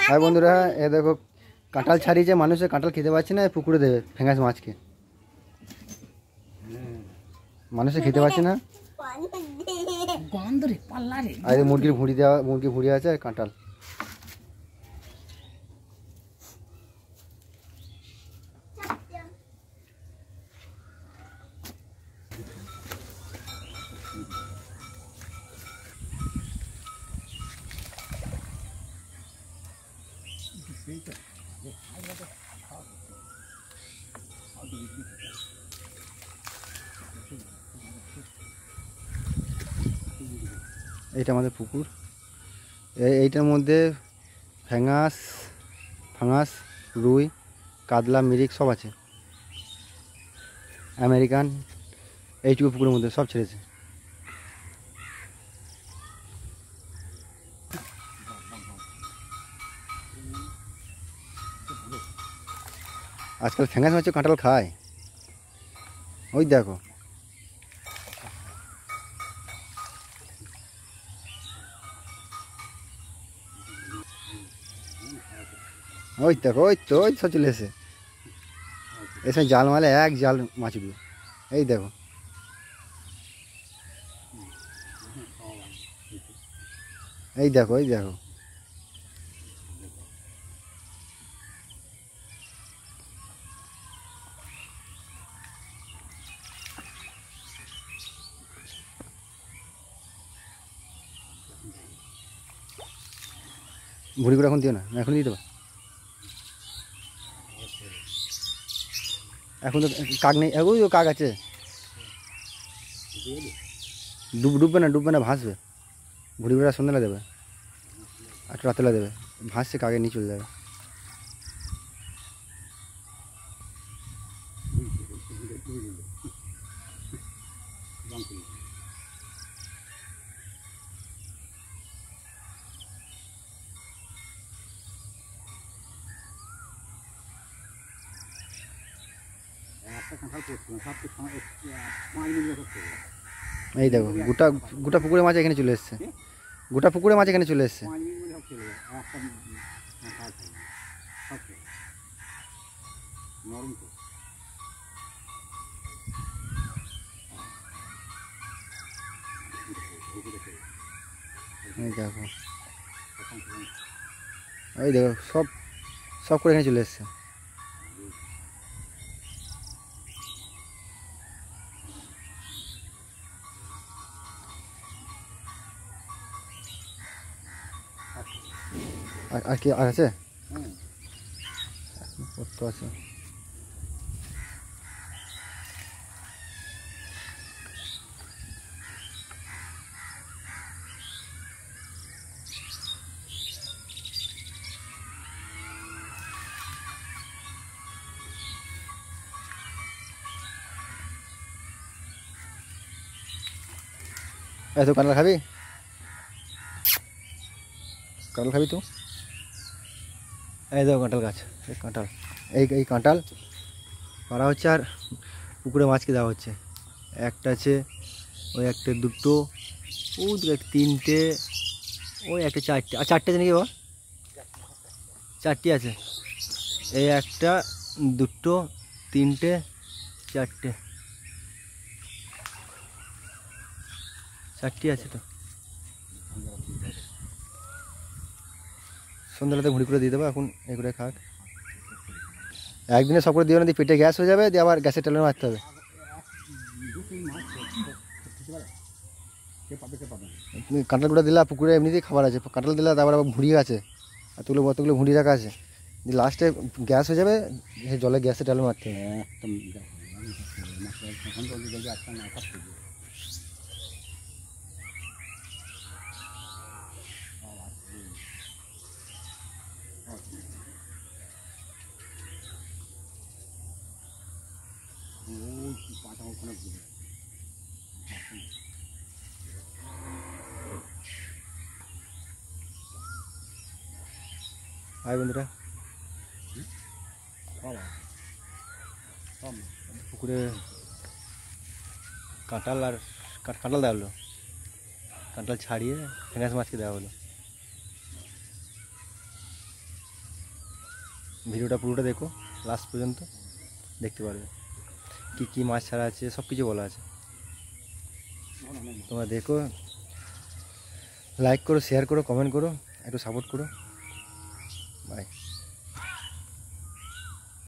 হ্যাঁ বন্ধুরা, এ দেখো কাঁঠাল ছাড়িয়েছে, মানুষে কাঁঠাল খেতে পাচ্ছে না, পুকুরে দেবে ফেঙ্গাস মাছকে। মানুষে খেতে পাচ্ছে না, আর মুরগির ভুঁড়ি দেওয়া, মুরগির ভুঁড়ি আছে আর কাঁঠাল। এইটা আমাদের পুকুর, এইটার মধ্যে ফ্যাঙাস, ফাঙাস, রুই, কাতলা, মিরিক সব আছে। আমেরিকান, এইটুকু পুকুরের মধ্যে সব ছেড়েছে। আজকাল ফ্যাঙাস মাছ কাঁঠাল খায়, ওই দেখো। ওই দেখো, ওই তো ওই সব চলে এসে, এসে জাল মালে এক জাল মাছ উঠবে। এই দেখো, এই দেখো, এই দেখো। ভুড়ি করে এখন দিও না, এখন দিয়ে দেবো। এখন তো কাক নেই, ওই কাক আছে। ডুববে না, ডুববে না, ভাসবে। ভুড়ি করে সন্ধ্যাবেলা দেবে আর রাতেলা দেবে, ভাসছে কাকে নিয়ে চলে যাবে। এই দেখো, গোটা গোটা পুকুরে মাছ এখানে চলে এসছে, গোটা পুকুরে মাছ এখানে চলে এসছে। এই দেখো, এই দেখো, সব সব করে এখানে চলে এসছে। আর কি আর আছে? কত আছে? তো কাঁঠাল খাবি? কাঁঠাল খাবি তো? এই দেখো কাঁঠাল গাছ, এই কাঁঠাল, এই কাঁঠাল পাড়া হচ্ছে আর পুকুরে মাছকে দেওয়া হচ্ছে। একটা আছে, ওই একটা, দুটো, ওই তিনটে, ওই একটা, চারটে, আর চারটে আছে নাকি বাবা? চারটে আছে, এই একটা, দুটো, তিনটে, চারটে, চারটে আছে। তো সন্ধ্যাবেলাতে ভুড়ি করে দিয়ে দেবো, এখন এই করে খাক। একদিনে সব করে দিও না, দিয়ে পেটে গ্যাস হয়ে যাবে, দিয়ে আবার গ্যাসের ট্যাবলেট মারতে হবে। তুমি কাঁঠালগুলো দিলা পুকুরে, এমনিতেই খাবার আছে, কাঁঠাল দিলা, তারপর আবার ভুড়ি আছে, এতগুলো কতগুলো ভুড়ি রাখা আছে, লাস্টে গ্যাস হয়ে যাবে, জলে গ্যাসের ট্যাবলেট মারতে হবে। হাই বন্ধুরা, পুকুরে কাঁঠাল আর কাঁঠাল দেওয়া হলো, কাঁঠাল ছাড়িয়ে ফেঙ্গাস মাছকে দেওয়া হলো। ভিডিওটা পুরোটা দেখো, লাস্ট পর্যন্ত দেখতে পারবে কি কি মাছ ছাড়া আছে, সব কিছু বলা আছে। তোমরা দেখো, লাইক করো, শেয়ার করো, কমেন্ট করো, একটু সাপোর্ট করো। বাই।